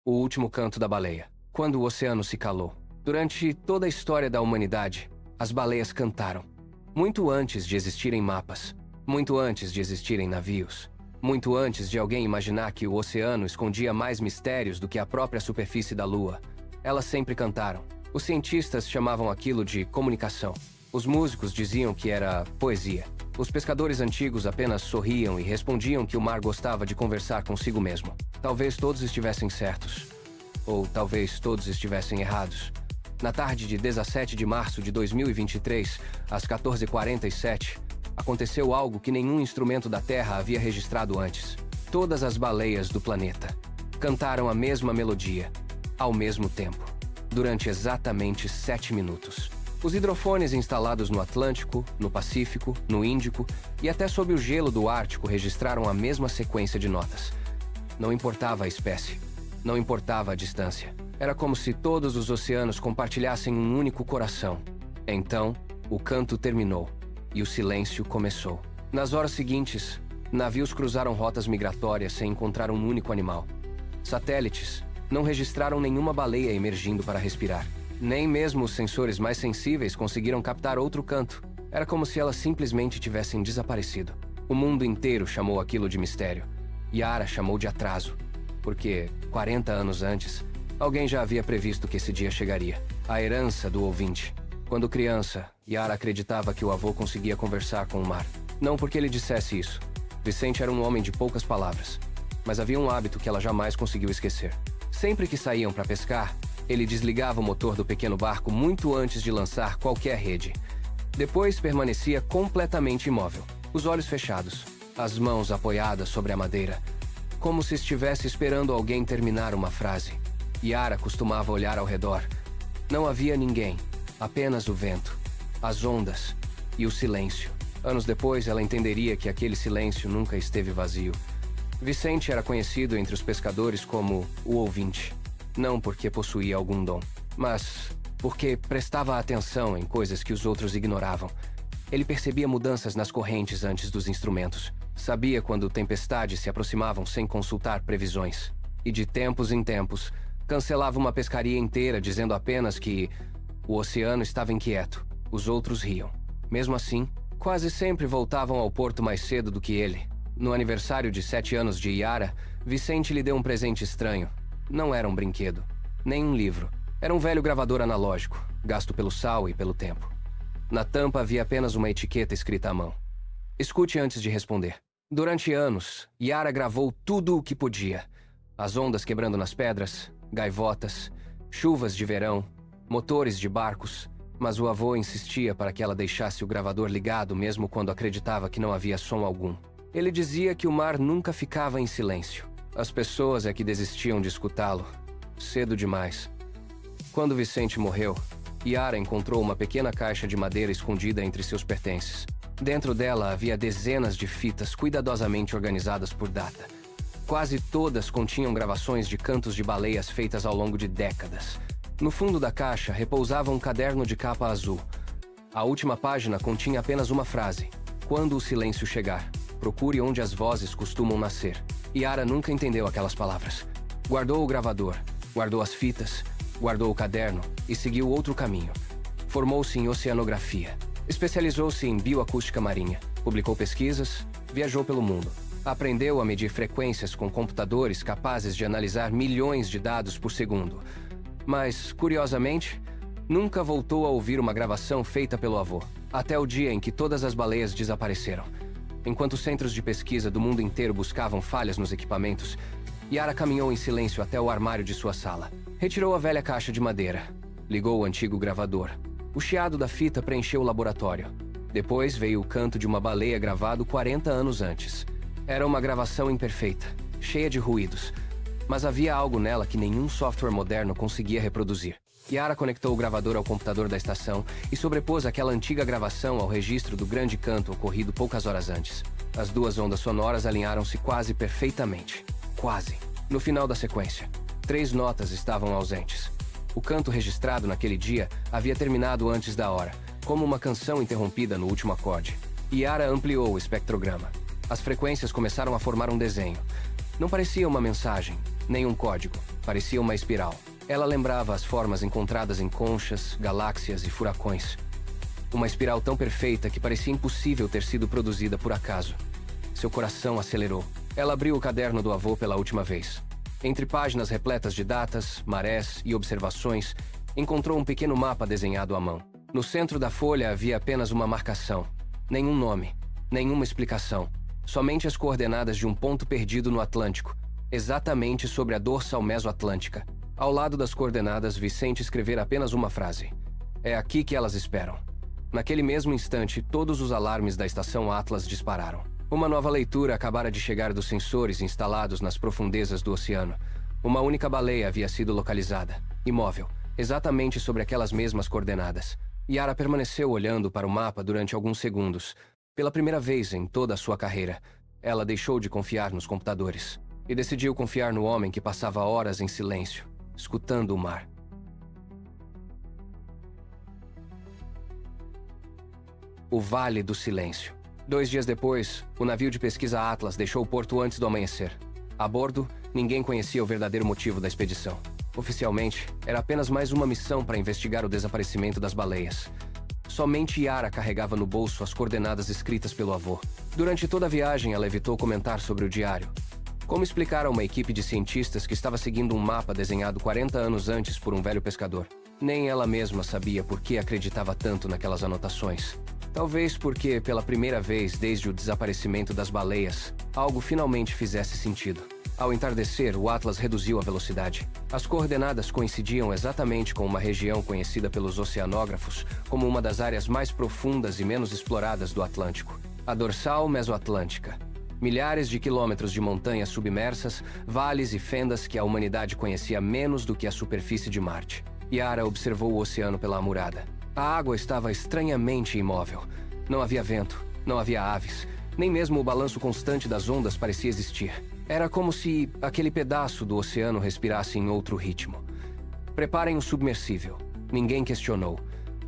O último canto da baleia. Quando o oceano se calou. Durante toda a história da humanidade, as baleias cantaram. Muito antes de existirem mapas. Muito antes de existirem navios. Muito antes de alguém imaginar que o oceano escondia mais mistérios do que a própria superfície da Lua. Elas sempre cantaram. Os cientistas chamavam aquilo de comunicação. Os músicos diziam que era poesia. Os pescadores antigos apenas sorriam e respondiam que o mar gostava de conversar consigo mesmo. Talvez todos estivessem certos. Ou talvez todos estivessem errados. Na tarde de 17 de março de 2023, às 14h47, aconteceu algo que nenhum instrumento da Terra havia registrado antes. Todas as baleias do planeta cantaram a mesma melodia, ao mesmo tempo, durante exatamente 7 minutos. Os hidrofones instalados no Atlântico, no Pacífico, no Índico e até sob o gelo do Ártico registraram a mesma sequência de notas. Não importava a espécie, não importava a distância. Era como se todos os oceanos compartilhassem um único coração. Então, o canto terminou e o silêncio começou. Nas horas seguintes, navios cruzaram rotas migratórias sem encontrar um único animal. Satélites não registraram nenhuma baleia emergindo para respirar. Nem mesmo os sensores mais sensíveis conseguiram captar outro canto. Era como se elas simplesmente tivessem desaparecido. O mundo inteiro chamou aquilo de mistério. Yara chamou de atraso, porque, 40 anos antes, alguém já havia previsto que esse dia chegaria. A herança do ouvinte. Quando criança, Yara acreditava que o avô conseguia conversar com o mar. Não porque ele dissesse isso. Vicente era um homem de poucas palavras. Mas havia um hábito que ela jamais conseguiu esquecer. Sempre que saíam para pescar, ele desligava o motor do pequeno barco muito antes de lançar qualquer rede. Depois permanecia completamente imóvel, os olhos fechados, as mãos apoiadas sobre a madeira, como se estivesse esperando alguém terminar uma frase. Yara costumava olhar ao redor. Não havia ninguém, apenas o vento, as ondas e o silêncio. Anos depois, ela entenderia que aquele silêncio nunca esteve vazio. Vicente era conhecido entre os pescadores como o ouvinte. Não porque possuía algum dom, mas porque prestava atenção em coisas que os outros ignoravam. Ele percebia mudanças nas correntes antes dos instrumentos. Sabia quando tempestades se aproximavam sem consultar previsões. E de tempos em tempos, cancelava uma pescaria inteira dizendo apenas que o oceano estava inquieto. Os outros riam. Mesmo assim, quase sempre voltavam ao porto mais cedo do que ele. No aniversário de 7 anos de Yara, Vicente lhe deu um presente estranho. Não era um brinquedo, nem um livro. Era um velho gravador analógico, gasto pelo sal e pelo tempo. Na tampa havia apenas uma etiqueta escrita à mão. Escute antes de responder. Durante anos, Yara gravou tudo o que podia. As ondas quebrando nas pedras, gaivotas, chuvas de verão, motores de barcos. Mas o avô insistia para que ela deixasse o gravador ligado mesmo quando acreditava que não havia som algum. Ele dizia que o mar nunca ficava em silêncio. As pessoas é que desistiam de escutá-lo. Cedo demais. Quando Vicente morreu, Yara encontrou uma pequena caixa de madeira escondida entre seus pertences. Dentro dela havia dezenas de fitas cuidadosamente organizadas por data. Quase todas continham gravações de cantos de baleias feitas ao longo de décadas. No fundo da caixa repousava um caderno de capa azul. A última página continha apenas uma frase: "Quando o silêncio chegar, procure onde as vozes costumam nascer." Yara nunca entendeu aquelas palavras. Guardou o gravador, guardou as fitas, guardou o caderno e seguiu outro caminho. Formou-se em oceanografia. Especializou-se em bioacústica marinha. Publicou pesquisas, viajou pelo mundo. Aprendeu a medir frequências com computadores capazes de analisar milhões de dados por segundo. Mas, curiosamente, nunca voltou a ouvir uma gravação feita pelo avô, até o dia em que todas as baleias desapareceram. Enquanto centros de pesquisa do mundo inteiro buscavam falhas nos equipamentos, Yara caminhou em silêncio até o armário de sua sala. Retirou a velha caixa de madeira. Ligou o antigo gravador. O chiado da fita preencheu o laboratório. Depois veio o canto de uma baleia gravado 40 anos antes. Era uma gravação imperfeita, cheia de ruídos, mas havia algo nela que nenhum software moderno conseguia reproduzir. Yara conectou o gravador ao computador da estação e sobrepôs aquela antiga gravação ao registro do grande canto ocorrido poucas horas antes. As duas ondas sonoras alinharam-se quase perfeitamente. Quase. No final da sequência, 3 notas estavam ausentes. O canto registrado naquele dia havia terminado antes da hora, como uma canção interrompida no último acorde. Yara ampliou o espectrograma. As frequências começaram a formar um desenho. Não parecia uma mensagem, Nenhum código. Parecia uma espiral. Ela lembrava as formas encontradas em conchas, galáxias e furacões. Uma espiral tão perfeita que parecia impossível ter sido produzida por acaso. Seu coração acelerou. Ela abriu o caderno do avô pela última vez. Entre páginas repletas de datas, marés e observações, encontrou um pequeno mapa desenhado à mão. No centro da folha havia apenas uma marcação. Nenhum nome, nenhuma explicação. Somente as coordenadas de um ponto perdido no Atlântico, exatamente sobre a dorsal mesoatlântica. Ao lado das coordenadas, Vicente escrevera apenas uma frase. É aqui que elas esperam. Naquele mesmo instante, todos os alarmes da estação Atlas dispararam. Uma nova leitura acabara de chegar dos sensores instalados nas profundezas do oceano. Uma única baleia havia sido localizada, imóvel, exatamente sobre aquelas mesmas coordenadas. Yara permaneceu olhando para o mapa durante alguns segundos. Pela primeira vez em toda a sua carreira, ela deixou de confiar nos computadores e decidiu confiar no homem que passava horas em silêncio, escutando o mar. O Vale do Silêncio. 2 dias depois, o navio de pesquisa Atlas deixou o porto antes do amanhecer. A bordo, ninguém conhecia o verdadeiro motivo da expedição. Oficialmente, era apenas mais uma missão para investigar o desaparecimento das baleias. Somente Yara carregava no bolso as coordenadas escritas pelo avô. Durante toda a viagem, ela evitou comentar sobre o diário. Como explicar a uma equipe de cientistas que estava seguindo um mapa desenhado 40 anos antes por um velho pescador? Nem ela mesma sabia por que acreditava tanto naquelas anotações. Talvez porque, pela primeira vez desde o desaparecimento das baleias, algo finalmente fizesse sentido. Ao entardecer, o Atlas reduziu a velocidade. As coordenadas coincidiam exatamente com uma região conhecida pelos oceanógrafos como uma das áreas mais profundas e menos exploradas do Atlântico. A dorsal mesoatlântica. Milhares de quilômetros de montanhas submersas, vales e fendas que a humanidade conhecia menos do que a superfície de Marte. Yara observou o oceano pela amurada. A água estava estranhamente imóvel. Não havia vento, não havia aves, nem mesmo o balanço constante das ondas parecia existir. Era como se aquele pedaço do oceano respirasse em outro ritmo. Preparem o submersível. Ninguém questionou.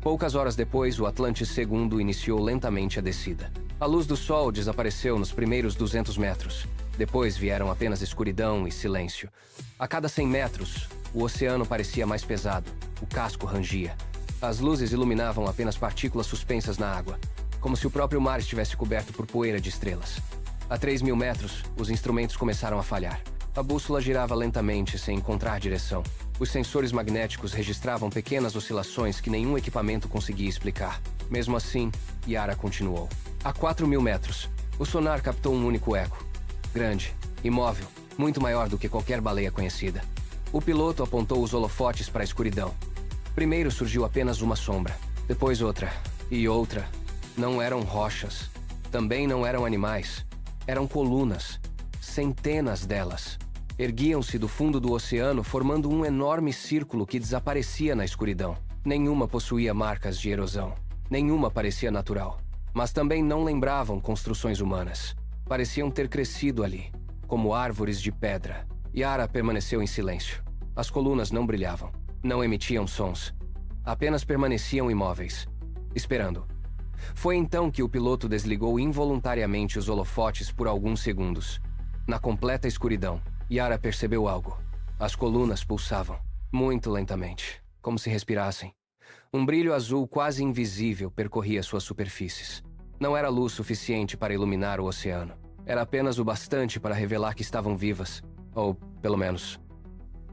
Poucas horas depois, o Atlantis II iniciou lentamente a descida. A luz do sol desapareceu nos primeiros 200 metros. Depois vieram apenas escuridão e silêncio. A cada 100 metros, o oceano parecia mais pesado. O casco rangia. As luzes iluminavam apenas partículas suspensas na água, como se o próprio mar estivesse coberto por poeira de estrelas. A 3.000 metros, os instrumentos começaram a falhar. A bússola girava lentamente, sem encontrar direção. Os sensores magnéticos registravam pequenas oscilações que nenhum equipamento conseguia explicar. Mesmo assim, Yara continuou. A 4.000 metros, o sonar captou um único eco. Grande, imóvel, muito maior do que qualquer baleia conhecida. O piloto apontou os holofotes para a escuridão. Primeiro surgiu apenas uma sombra, depois outra, e outra. Não eram rochas, também não eram animais. Eram colunas, centenas delas. Erguiam-se do fundo do oceano, formando um enorme círculo que desaparecia na escuridão. Nenhuma possuía marcas de erosão. Nenhuma parecia natural. Mas também não lembravam construções humanas. Pareciam ter crescido ali, como árvores de pedra. Yara permaneceu em silêncio. As colunas não brilhavam. Não emitiam sons. Apenas permaneciam imóveis, esperando. Foi então que o piloto desligou involuntariamente os holofotes por alguns segundos. Na completa escuridão, Yara percebeu algo. As colunas pulsavam, muito lentamente, como se respirassem. Um brilho azul quase invisível percorria suas superfícies. Não era luz suficiente para iluminar o oceano. Era apenas o bastante para revelar que estavam vivas, ou, pelo menos,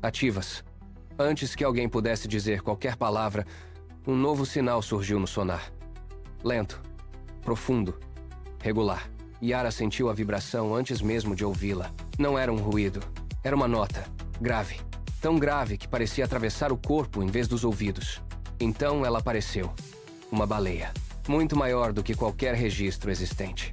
ativas. Antes que alguém pudesse dizer qualquer palavra, um novo sinal surgiu no sonar. Lento, profundo, regular. Yara sentiu a vibração antes mesmo de ouvi-la. Não era um ruído, era uma nota, grave. Tão grave que parecia atravessar o corpo em vez dos ouvidos. Então ela apareceu. Uma baleia. Muito maior do que qualquer registro existente.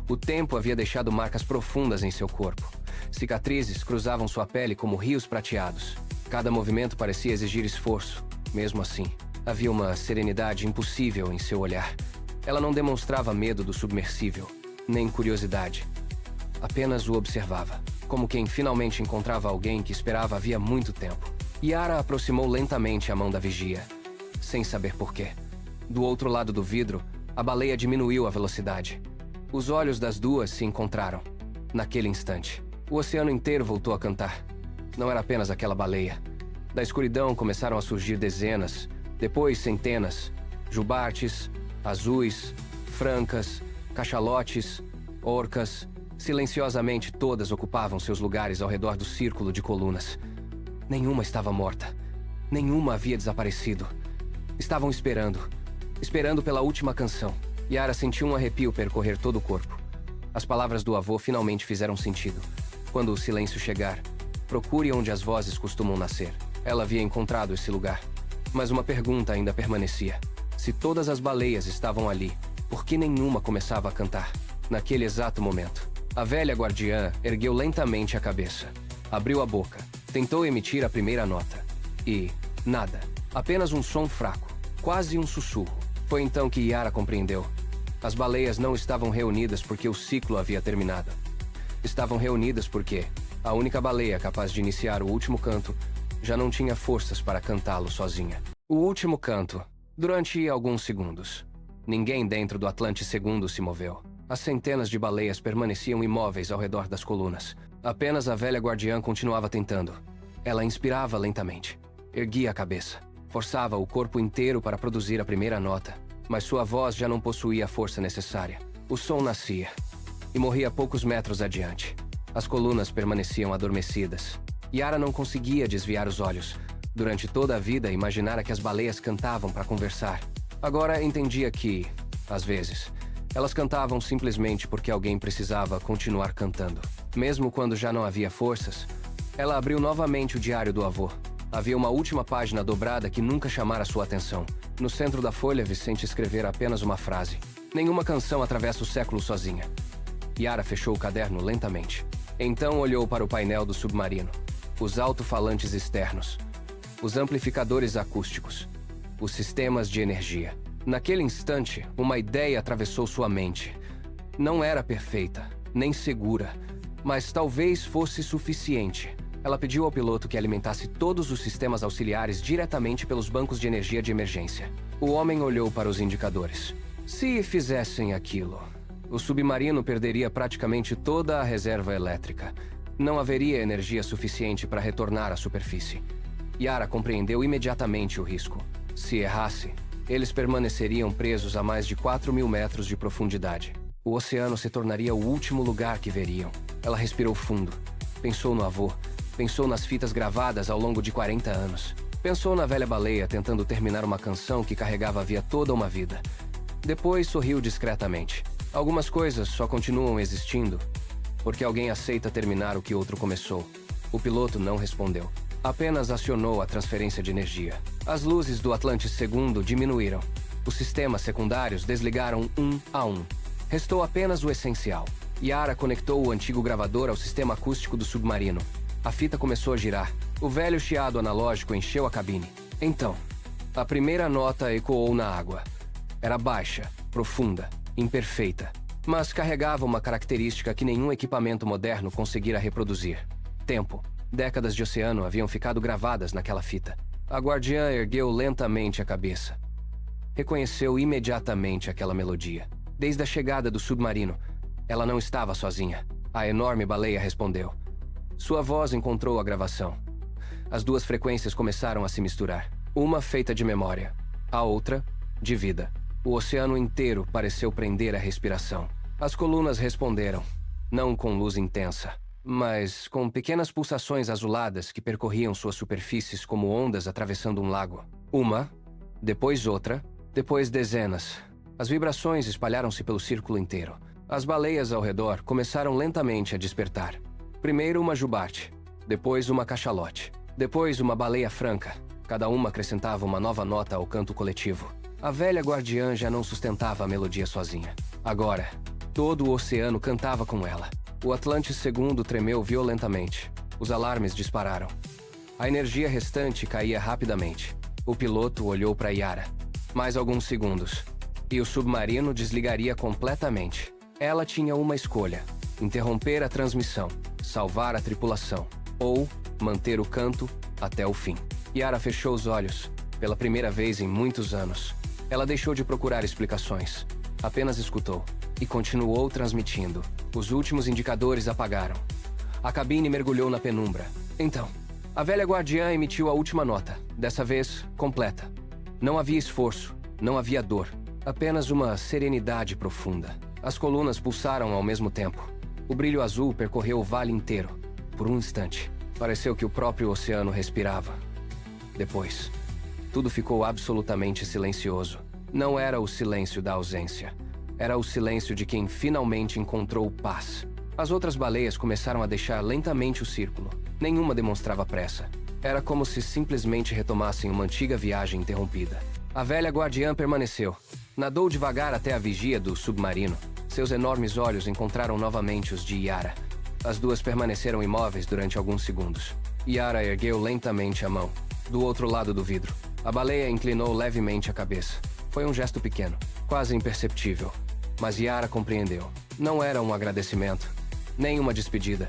O tempo havia deixado marcas profundas em seu corpo. Cicatrizes cruzavam sua pele como rios prateados. Cada movimento parecia exigir esforço. Mesmo assim, havia uma serenidade impossível em seu olhar. Ela não demonstrava medo do submersível, nem curiosidade. Apenas o observava, como quem finalmente encontrava alguém que esperava havia muito tempo. Yara aproximou lentamente a mão da vigia, sem saber porquê. Do outro lado do vidro, a baleia diminuiu a velocidade. Os olhos das duas se encontraram. Naquele instante, o oceano inteiro voltou a cantar. Não era apenas aquela baleia. Da escuridão começaram a surgir dezenas, depois centenas, jubartes, azuis, francas, cachalotes, orcas. Silenciosamente todas ocupavam seus lugares ao redor do círculo de colunas. Nenhuma estava morta. Nenhuma havia desaparecido. Estavam esperando pela última canção. Yara sentiu um arrepio percorrer todo o corpo. As palavras do avô finalmente fizeram sentido. Quando o silêncio chegar, procure onde as vozes costumam nascer. Ela havia encontrado esse lugar. Mas uma pergunta ainda permanecia. Se todas as baleias estavam ali, por que nenhuma começava a cantar? Naquele exato momento, a velha guardiã ergueu lentamente a cabeça. Abriu a boca. Tentou emitir a primeira nota. E... nada. Apenas um som fraco. Quase um sussurro. Foi então que Yara compreendeu. As baleias não estavam reunidas porque o ciclo havia terminado. Estavam reunidas porque a única baleia capaz de iniciar o último canto já não tinha forças para cantá-lo sozinha. O último canto, durante alguns segundos. Ninguém dentro do Atlante II se moveu. As centenas de baleias permaneciam imóveis ao redor das colunas. Apenas a velha guardiã continuava tentando. Ela inspirava lentamente. Erguia a cabeça. Forçava o corpo inteiro para produzir a primeira nota. Mas sua voz já não possuía a força necessária. O som nascia. E morria poucos metros adiante. As colunas permaneciam adormecidas. Yara não conseguia desviar os olhos. Durante toda a vida, imaginara que as baleias cantavam para conversar. Agora entendia que, às vezes, elas cantavam simplesmente porque alguém precisava continuar cantando. Mesmo quando já não havia forças, ela abriu novamente o diário do avô. Havia uma última página dobrada que nunca chamara sua atenção. No centro da folha, Vicente escrevera apenas uma frase. Nenhuma canção atravessa o século sozinha. Yara fechou o caderno lentamente. Então olhou para o painel do submarino. Os alto-falantes externos. Os amplificadores acústicos. Os sistemas de energia. Naquele instante, uma ideia atravessou sua mente. Não era perfeita, nem segura, mas talvez fosse suficiente. Ela pediu ao piloto que alimentasse todos os sistemas auxiliares diretamente pelos bancos de energia de emergência. O homem olhou para os indicadores. Se fizessem aquilo, o submarino perderia praticamente toda a reserva elétrica. Não haveria energia suficiente para retornar à superfície. Yara compreendeu imediatamente o risco. Se errasse, eles permaneceriam presos a mais de 4.000 metros de profundidade. O oceano se tornaria o último lugar que veriam. Ela respirou fundo. Pensou no avô. Pensou nas fitas gravadas ao longo de 40 anos. Pensou na velha baleia tentando terminar uma canção que carregava havia toda uma vida. Depois sorriu discretamente. Algumas coisas só continuam existindo porque alguém aceita terminar o que outro começou. O piloto não respondeu. Apenas acionou a transferência de energia. As luzes do Atlante II diminuíram. Os sistemas secundários desligaram um a um. Restou apenas o essencial. Yara conectou o antigo gravador ao sistema acústico do submarino. A fita começou a girar. O velho chiado analógico encheu a cabine. Então, a primeira nota ecoou na água. Era baixa, profunda, imperfeita, mas carregava uma característica que nenhum equipamento moderno conseguira reproduzir. Tempo. Décadas de oceano haviam ficado gravadas naquela fita. A guardiã ergueu lentamente a cabeça. Reconheceu imediatamente aquela melodia. Desde a chegada do submarino, ela não estava sozinha. A enorme baleia respondeu. Sua voz encontrou a gravação. As duas frequências começaram a se misturar. Uma feita de memória, a outra de vida. O oceano inteiro pareceu prender a respiração. As colunas responderam, não com luz intensa, mas com pequenas pulsações azuladas que percorriam suas superfícies como ondas atravessando um lago. Uma, depois outra, depois dezenas. As vibrações espalharam-se pelo círculo inteiro. As baleias ao redor começaram lentamente a despertar. Primeiro uma jubarte, depois uma cachalote, depois uma baleia franca. Cada uma acrescentava uma nova nota ao canto coletivo. A velha guardiã já não sustentava a melodia sozinha. Agora, todo o oceano cantava com ela. O Atlante II tremeu violentamente. Os alarmes dispararam. A energia restante caía rapidamente. O piloto olhou para Yara. Mais alguns segundos. E o submarino desligaria completamente. Ela tinha uma escolha. Interromper a transmissão, salvar a tripulação, ou manter o canto até o fim. Yara fechou os olhos, pela primeira vez em muitos anos. Ela deixou de procurar explicações. Apenas escutou. E continuou transmitindo. Os últimos indicadores apagaram. A cabine mergulhou na penumbra. Então, A velha guardiã emitiu a última nota, dessa vez completa. Não havia esforço, não havia dor, apenas uma serenidade profunda. As colunas pulsaram ao mesmo tempo. O brilho azul percorreu o vale inteiro. Por um instante, pareceu que o próprio oceano respirava. Depois, tudo ficou absolutamente silencioso. Não era o silêncio da ausência. Era o silêncio de quem finalmente encontrou paz. As outras baleias começaram a deixar lentamente o círculo. Nenhuma demonstrava pressa. Era como se simplesmente retomassem uma antiga viagem interrompida. A velha guardiã permaneceu. Nadou devagar até a vigia do submarino. Seus enormes olhos encontraram novamente os de Yara. As duas permaneceram imóveis durante alguns segundos. Yara ergueu lentamente a mão. Do outro lado do vidro, a baleia inclinou levemente a cabeça. Foi um gesto pequeno, quase imperceptível. Mas Yara compreendeu. Não era um agradecimento, nem uma despedida.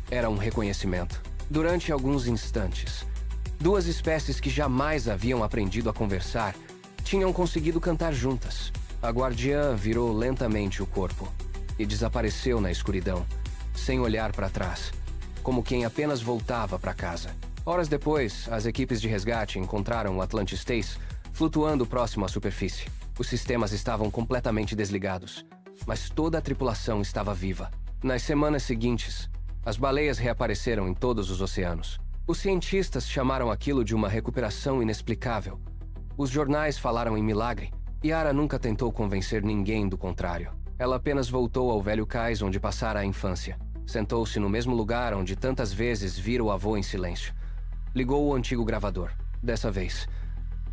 Era um reconhecimento. Durante alguns instantes, duas espécies que jamais haviam aprendido a conversar tinham conseguido cantar juntas. A guardiã virou lentamente o corpo e desapareceu na escuridão, sem olhar para trás, como quem apenas voltava para casa. Horas depois, as equipes de resgate encontraram o Atlantis Stace flutuando próximo à superfície. Os sistemas estavam completamente desligados, mas toda a tripulação estava viva. Nas semanas seguintes, as baleias reapareceram em todos os oceanos. Os cientistas chamaram aquilo de uma recuperação inexplicável. Os jornais falaram em milagre. Yara nunca tentou convencer ninguém do contrário. Ela apenas voltou ao velho cais onde passara a infância. Sentou-se no mesmo lugar onde tantas vezes vira o avô em silêncio. Ligou o antigo gravador. Dessa vez,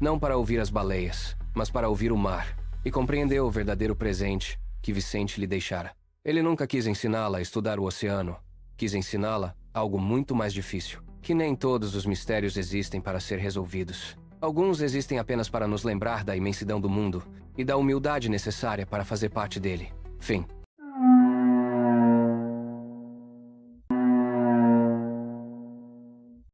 não para ouvir as baleias, mas para ouvir o mar. E compreendeu o verdadeiro presente que Vicente lhe deixara. Ele nunca quis ensiná-la a estudar o oceano. Quis ensiná-la algo muito mais difícil. Que nem todos os mistérios existem para ser resolvidos. Alguns existem apenas para nos lembrar da imensidão do mundo e da humildade necessária para fazer parte dele. Fim.